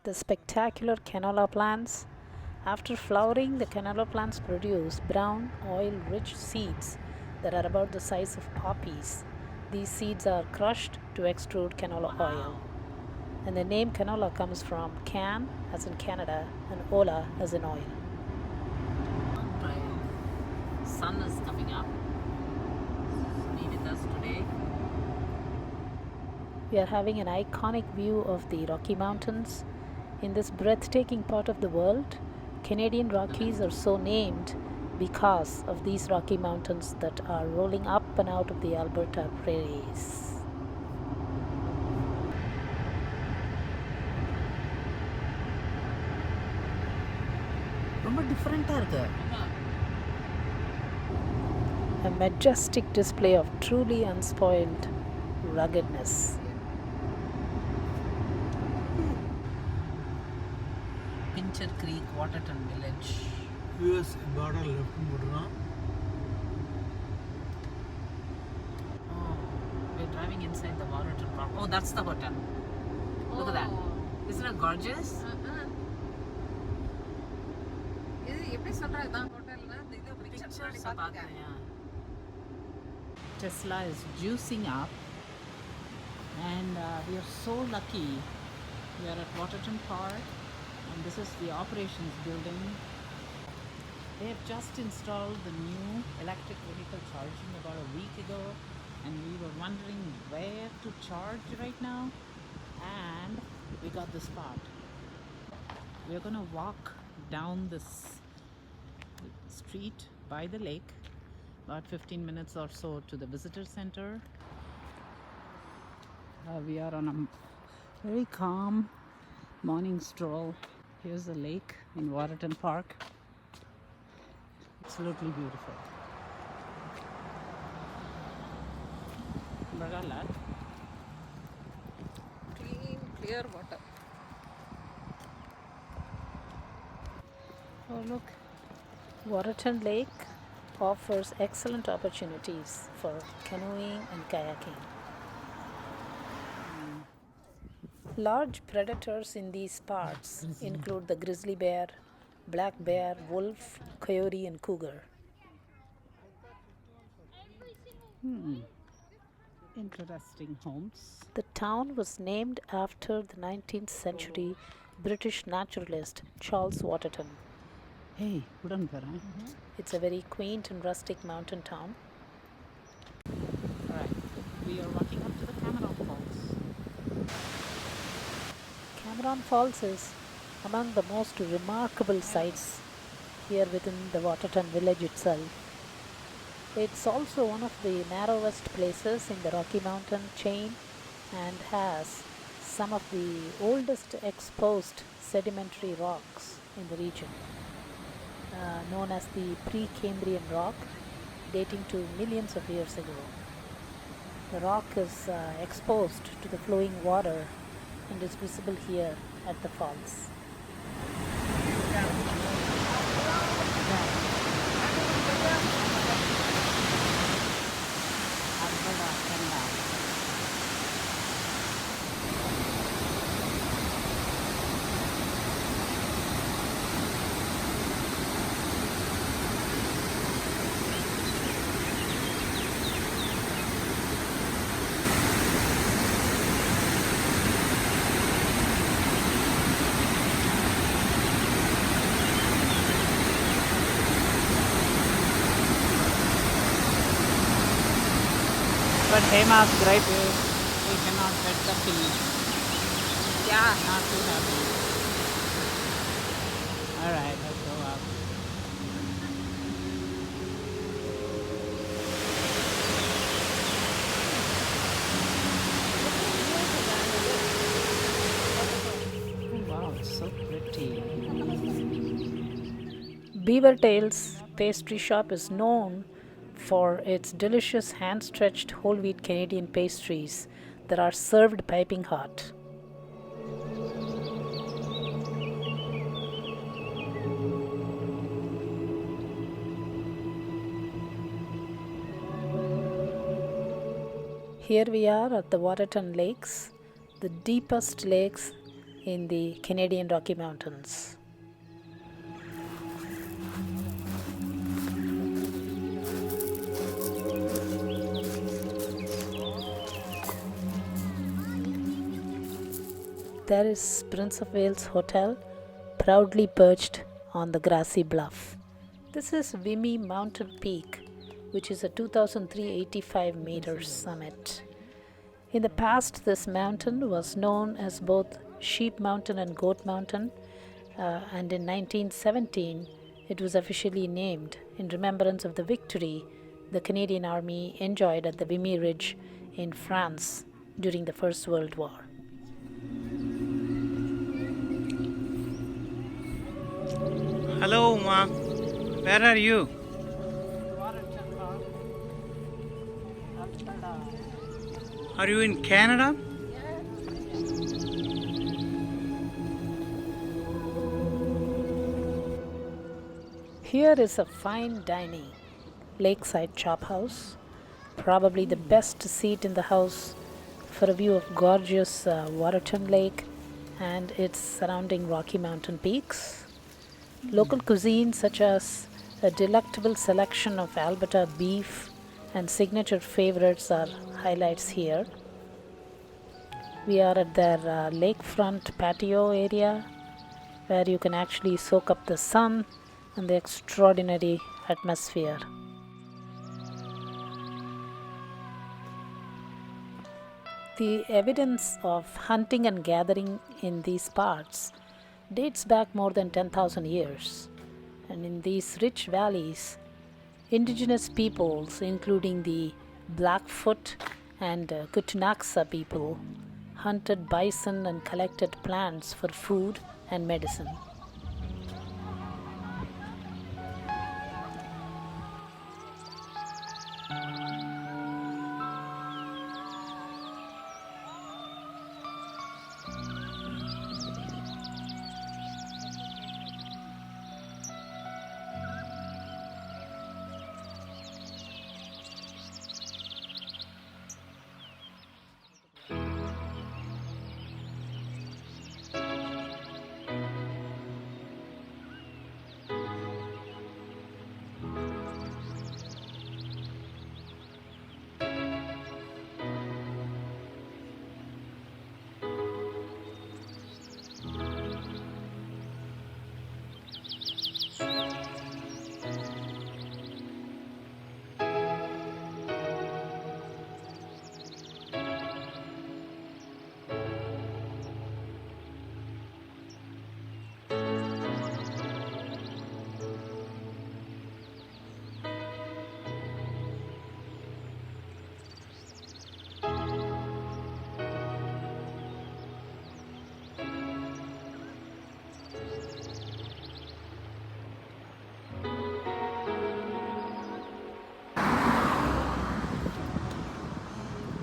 The spectacular canola plants. After flowering, the canola plants produce brown, oil-rich seeds that are about the size of poppies. These seeds are crushed to extrude canola oil. And the name canola comes from can, as in Canada, and ola, as in oil. Sun is coming up. Be with us today. We are having an iconic view of the Rocky Mountains. In this breathtaking part of the world, Canadian Rockies are so named because of these Rocky Mountains that are rolling up and out of the Alberta prairies. ரொம்ப டிஃப்ரெண்ட்டாக இருக்கு. A majestic display of truly unspoiled ruggedness. Pincher Creek, Waterton village. US border left போடுறான். Oh, we're driving inside the Waterton park. Oh, that's the hotel. Look at that. Isn't it gorgeous? இது எப்படி சொல்றாங்க தான் ஹோட்டல்னா இது Pictures picture பார்த்தேன். Tesla is juicing up, and we are so lucky. We are at Waterton Park, and this is the operations building. They have just installed the new electric vehicle charging about a week ago, and we were wondering where to charge right now, and we got this spot. We are going to walk down this street by the lake, about 15 minutes or so to the visitor center. We are on a very calm morning stroll. Here's the lake in Waterton Park. Absolutely beautiful. Bagala. Clean clear water. Oh, look. Waterton Lake offers excellent opportunities for canoeing and kayaking. Large predators in these parts include the grizzly bear, black bear, wolf, coyote, and cougar. Interesting homes. The town was named after the 19th century British naturalist Charles Waterton. Hey, Udanpara. It's a very quaint and rustic mountain town. Alright, we are walking up to the Cameron Falls. Cameron Falls is among the most remarkable sights here within the Waterton village itself. It's also one of the narrowest places in the Rocky Mountain chain and has some of the oldest exposed sedimentary rocks in the region, known as the Precambrian rock, dating to millions of years ago. The rock is exposed to the flowing water and is visible here at the falls. But Hema's gripe is we cannot pet the pig. Yeah. Not too happy. Alright, let's go up. Oh, wow, it's so pretty. Beaver Tails Pastry Shop is known for its delicious hand-stretched whole wheat Canadian pastries that are served piping hot. Here we are at the Waterton Lakes, the deepest lakes in the Canadian Rocky Mountains. There is Prince of Wales Hotel, proudly perched on the grassy bluff. This is Vimy Mountain Peak, which is a 2,385 meters summit. In the past, this mountain was known as both Sheep Mountain and Goat Mountain, and in 1917 it was officially named in remembrance of the victory the Canadian Army enjoyed at the Vimy Ridge in France during the First World War. Hello, Ma. Where are you? Waterton Park. Are you in Canada? Here is a fine dining lakeside chop house, probably the best seat in the house for a view of gorgeous Waterton Lake and its surrounding Rocky Mountain peaks. Local cuisine such as a delectable selection of Alberta beef and signature favorites are highlights here. We are at their lakefront patio area where you can actually soak up the sun and the extraordinary atmosphere. The evidence of hunting and gathering in these parts dates back more than 10,000 years. And in these rich valleys, indigenous peoples, including the Blackfoot and Kutchinaksa people, hunted bison and collected plants for food and medicine.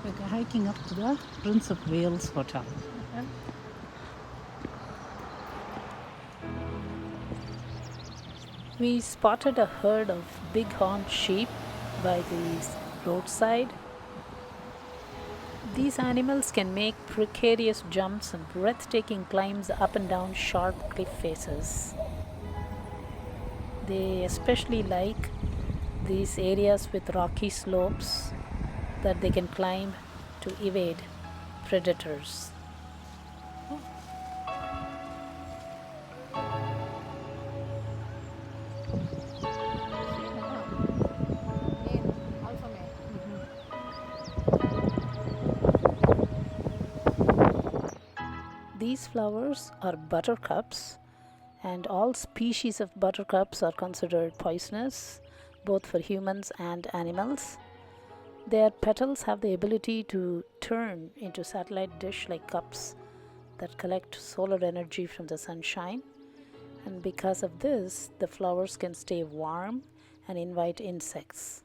We're hiking up to the Prince of Wales Hotel. We spotted a herd of bighorn sheep by the roadside. These animals can make precarious jumps and breathtaking climbs up and down sharp cliff faces. They especially like these areas with rocky slopes that they can climb to evade predators. These flowers are buttercups, and all species of buttercups are considered poisonous, both for humans and animals. Their petals have the ability to turn into satellite dish-like cups that collect solar energy from the sunshine, and because of this, the flowers can stay warm and invite insects.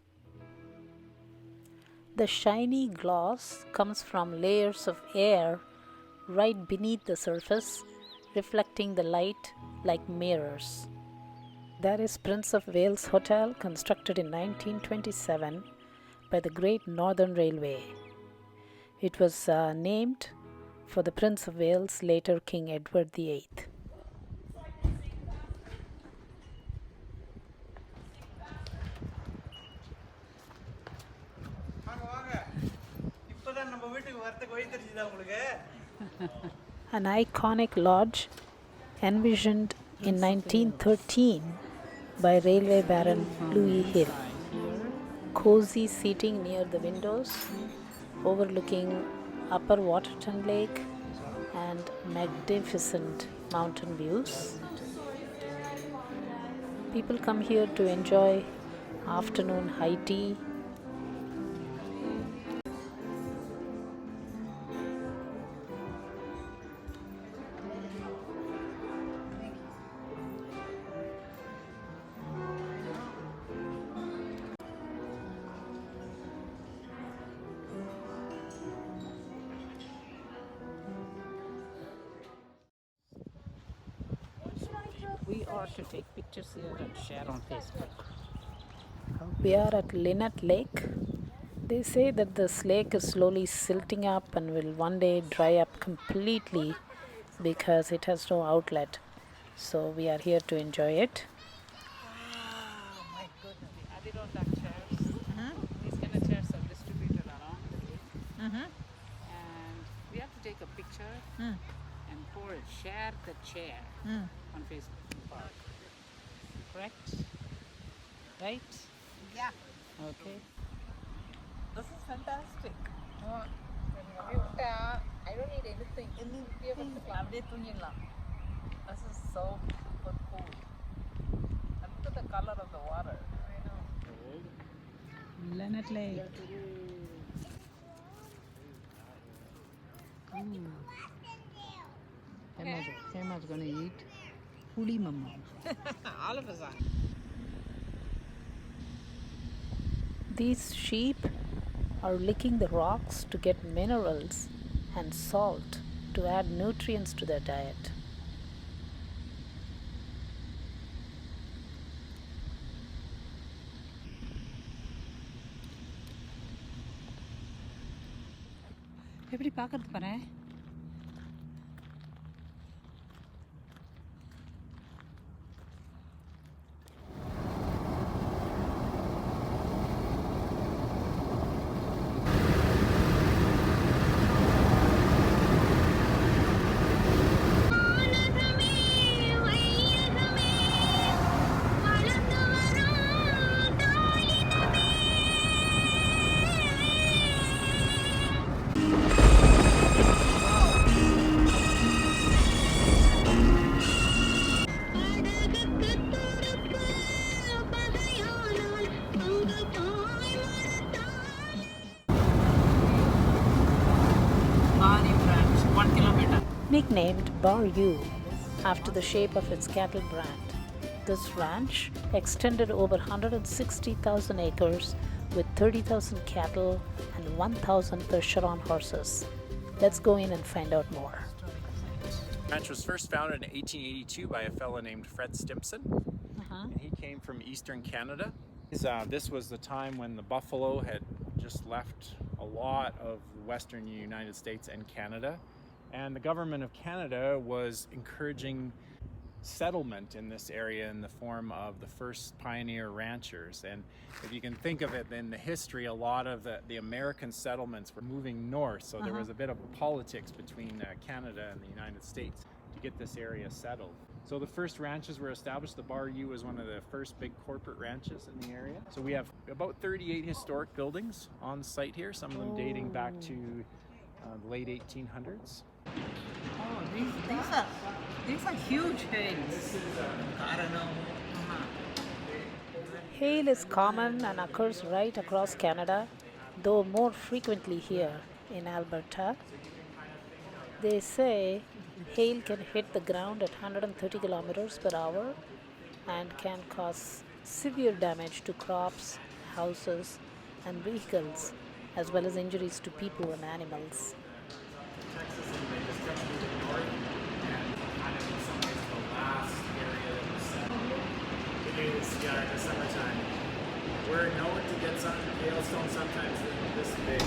The shiny gloss comes from layers of air right beneath the surface, reflecting the light like mirrors. There is Prince of Wales Hotel, constructed in 1927 by the Great Northern Railway. It was named for the Prince of Wales, later King Edward VIII. An iconic lodge envisioned in 1913 by railway baron Louis Hill. Cozy seating near the windows, overlooking Upper Waterton Lake and magnificent mountain views. People come here to enjoy afternoon high tea. We are to take pictures here and share on Facebook. We are at Linnet Lake. They say that this lake is slowly silting up and will one day dry up completely because it has no outlet. So we are here to enjoy it. Oh my goodness. The Adirondack chairs. These kind of chairs are distributed around the lake. And we have to take a picture and share the chair on Facebook. Correct? Right? Yeah. Okay. This is fantastic. I don't need anything. This is so super cool. And look at the color of the water. I know. Linnet Lake. Emma's gonna eat puli mama. All of us are. These sheep are licking the rocks to get minerals and salt to add nutrients to their diet. எப்படி பார்க்கறது பாரு. Nicknamed Bar U after the shape of its cattle brand, this ranch extended over 160,000 acres with 30,000 cattle and 1,000 Percheron horses. Let's go in and find out more. The ranch was first founded in 1882 by a fellow named Fred Stimpson, and he came from eastern Canada. This was the time when the buffalo had just left a lot of western United States and Canada, and the government of Canada was encouraging settlement in this area in the form of the first pioneer ranchers. And if you can think of it in the history, a lot of the American settlements were moving north, so there was a bit of politics between Canada and the United States to get this area settled. So the first ranches were established. The Bar U was one of the first big corporate ranches in the area. So we have about 38 historic buildings on site here, some of them dating back to the late 1800s. Oh, these are huge hails. I don't know. Hail is common and occurs right across Canada, though more frequently here in Alberta. They say hail can hit the ground at 130 kilometers per hour and can cause severe damage to crops, houses, and vehicles, as well as injuries to people and animals. Texas, and they just cut to the north, and kind of in some ways the last area that was settled. It is, in the summertime. We're known to get some hailstones sometimes this big.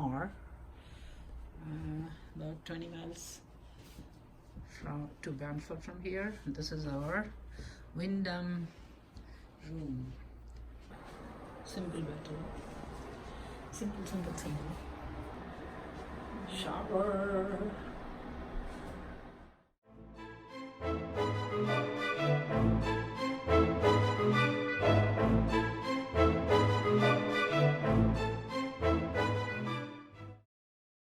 more, about 20 miles to Bamford from here. This is our Wyndham room. Simple bedroom. Simple. Shower.